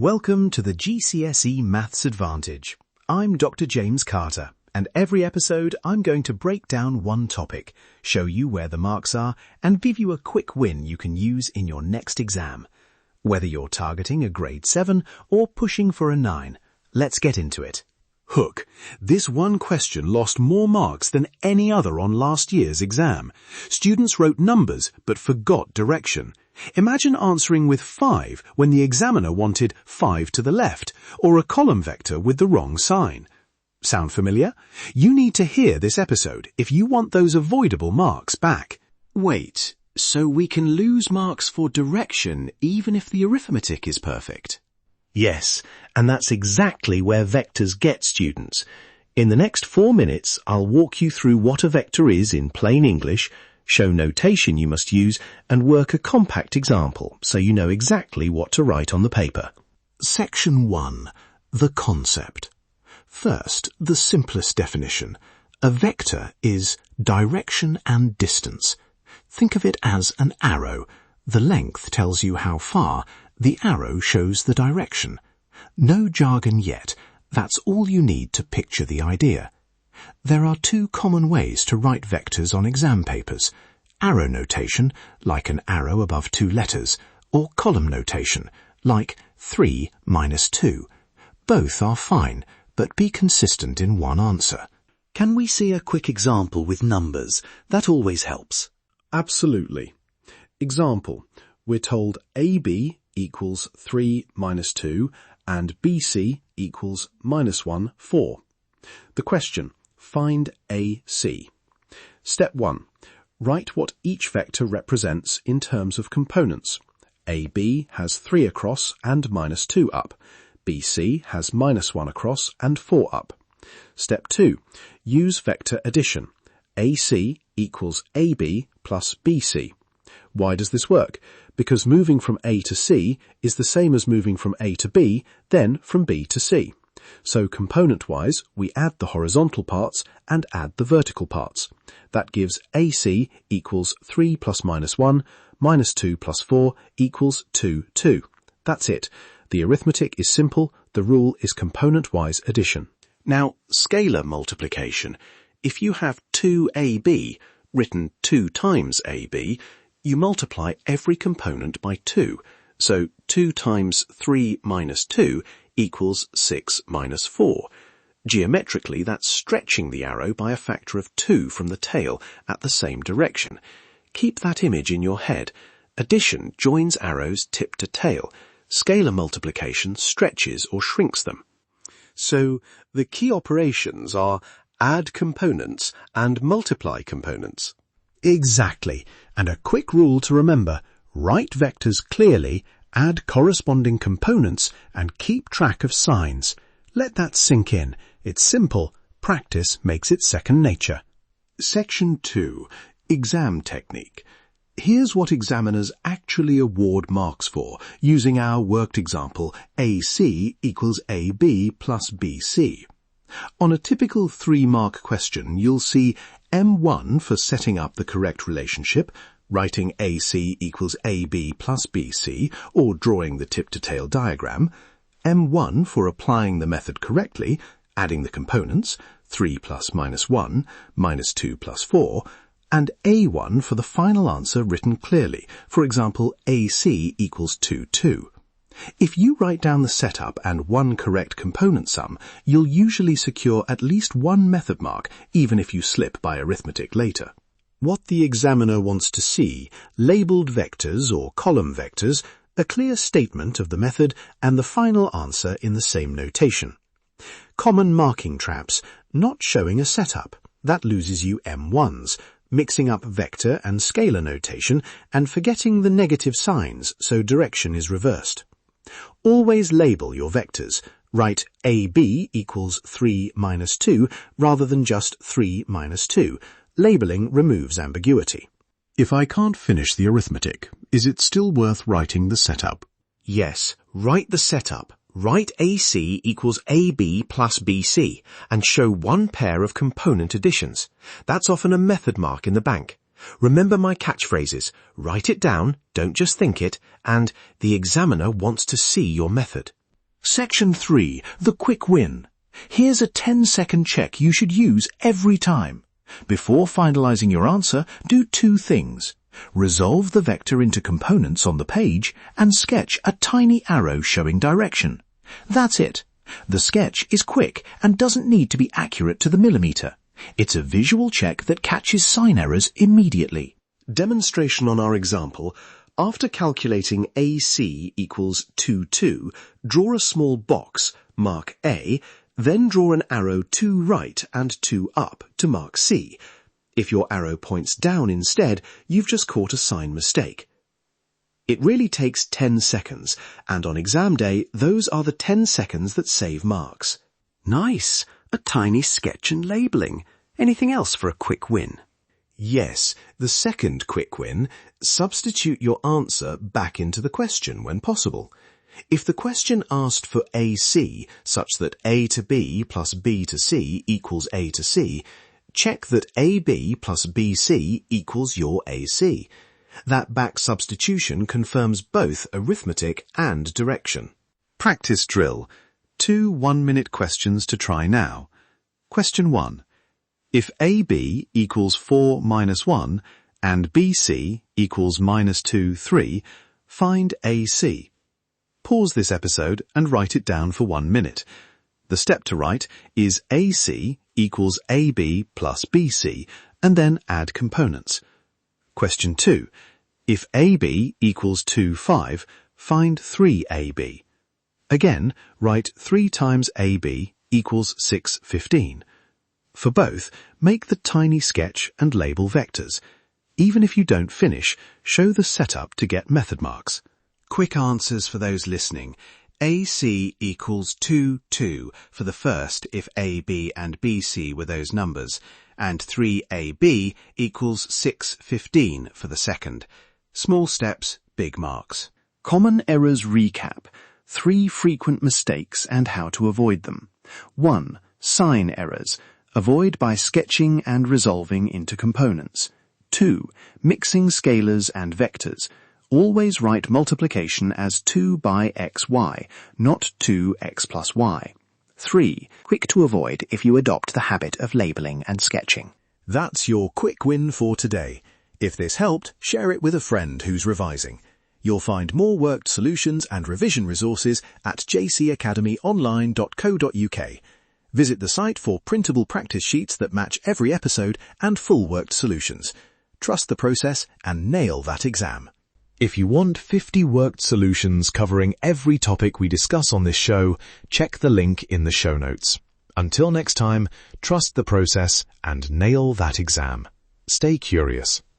Welcome to the GCSE Maths Advantage. I'm Dr. James Carter, and every episode I'm going to break down one topic, show you where the marks are, and give you a quick win you can use in your next exam. Whether you're targeting a grade 7 or pushing for a 9, let's get into it. Hook. This one question lost more marks than any other on last year's exam. Students wrote numbers but forgot direction. Imagine answering with 5 when the examiner wanted 5 to the left, or a column vector with the wrong sign. Sound familiar? You need to hear this episode if you want those avoidable marks back. Wait, so we can lose marks for direction even if the arithmetic is perfect? Yes, and that's exactly where vectors get students. In the next 4 minutes, I'll walk you through what a vector is in plain English, show notation you must use, and work a compact example so you know exactly what to write on the paper. Section 1. The concept. First, the simplest definition. A vector is direction and distance. Think of it as an arrow. The length tells you how far, the arrow shows the direction. No jargon yet. That's all you need to picture the idea. There are 2 common ways to write vectors on exam papers. Arrow notation, like an arrow above 2 letters, or column notation, like 3 minus 2. Both are fine, but be consistent in one answer. Can we see a quick example with numbers? That always helps. Absolutely. Example. We're told AB equals 3 minus 2 and BC equals minus 1, 4. The question, find AC. Step 1. Write what each vector represents in terms of components. AB has 3 across and minus 2 up. BC has minus 1 across and 4 up. Step 2. Use vector addition. AC equals AB plus BC. Why does this work? Because moving from A to C is the same as moving from A to B, then from B to C. So component-wise, we add the horizontal parts and add the vertical parts. That gives AC equals 3 plus minus 1, minus 2 plus 4 equals 2, 2. That's it. The arithmetic is simple, the rule is component-wise addition. Now, scalar multiplication. If you have 2AB, written 2 times AB, you multiply every component by 2. So 2 times 3 minus 2 equals 6 minus 4. Geometrically, that's stretching the arrow by a factor of 2 from the tail at the same direction. Keep that image in your head. Addition joins arrows tip to tail. Scalar multiplication stretches or shrinks them. So the key operations are add components and multiply components. Exactly. And a quick rule to remember, write vectors clearly, add corresponding components, and keep track of signs. Let that sink in. It's simple. Practice makes it second nature. Section 2. Exam technique. Here's what examiners actually award marks for, using our worked example AC equals AB plus BC. On a typical 3-mark question, you'll see M1 for setting up the correct relationship, writing AC equals AB plus BC, or drawing the tip-to-tail diagram, M1 for applying the method correctly, adding the components, 3 plus minus 1, minus 2 plus 4, and A1 for the final answer written clearly, for example, AC equals 2, 2. If you write down the setup and one correct component sum, you'll usually secure at least 1 method mark, even if you slip by arithmetic later. What the examiner wants to see, labelled vectors or column vectors, a clear statement of the method, and the final answer in the same notation. Common marking traps, not showing a setup. That loses you M1s, mixing up vector and scalar notation, and forgetting the negative signs so direction is reversed. Always label your vectors. Write AB equals 3 minus 2 rather than just 3 minus 2. Labelling removes ambiguity. If I can't finish the arithmetic, is it still worth writing the setup? Yes, write the setup. Write AC equals AB plus BC and show 1 pair of component additions. That's often a method mark in the bank. Remember my catchphrases. Write it down, don't just think it, and the examiner wants to see your method. Section 3. The quick win. Here's a 10-second check you should use every time. Before finalizing your answer, do two things. Resolve the vector into components on the page and sketch a tiny arrow showing direction. That's it. The sketch is quick and doesn't need to be accurate to the millimeter. It's a visual check that catches sign errors immediately. Demonstration on our example. After calculating AC equals 2, 2, draw a small box, mark A, then draw an arrow 2 right and 2 up to mark C. If your arrow points down instead, you've just caught a sign mistake. It really takes 10 seconds, and on exam day, those are the 10 seconds that save marks. Nice! A tiny sketch and labelling. Anything else for a quick win? Yes, the second quick win, substitute your answer back into the question when possible. If the question asked for AC, such that A to B plus B to C equals A to C, check that AB plus BC equals your AC. That back substitution confirms both arithmetic and direction. Practice drill. 2 one-minute questions to try now. Question 1. If AB equals 4 minus 1 and BC equals minus 2, 3, find AC. Pause this episode and write it down for 1 minute. The step to write is AC equals AB plus BC, and then add components. Question 2. If AB equals 2, 5, find 3AB. Again, write 3 times AB equals 6, 15. For both, make the tiny sketch and label vectors. Even if you don't finish, show the setup to get method marks. Quick answers for those listening. AC equals 2, 2 for the first if AB and BC were those numbers, and 3AB equals 6, 15 for the second. Small steps, big marks. Common errors recap. 3 frequent mistakes and how to avoid them. 1. Sign errors. Avoid by sketching and resolving into components. 2. Mixing scalars and vectors. Always write multiplication as 2 by xy, not 2x plus y. 3. Quick to avoid if you adopt the habit of labelling and sketching. That's your quick win for today. If this helped, share it with a friend who's revising. You'll find more worked solutions and revision resources at jcacademyonline.co.uk. Visit the site for printable practice sheets that match every episode and full worked solutions. Trust the process and nail that exam. If you want 50 worked solutions covering every topic we discuss on this show, check the link in the show notes. Until next time, trust the process and nail that exam. Stay curious.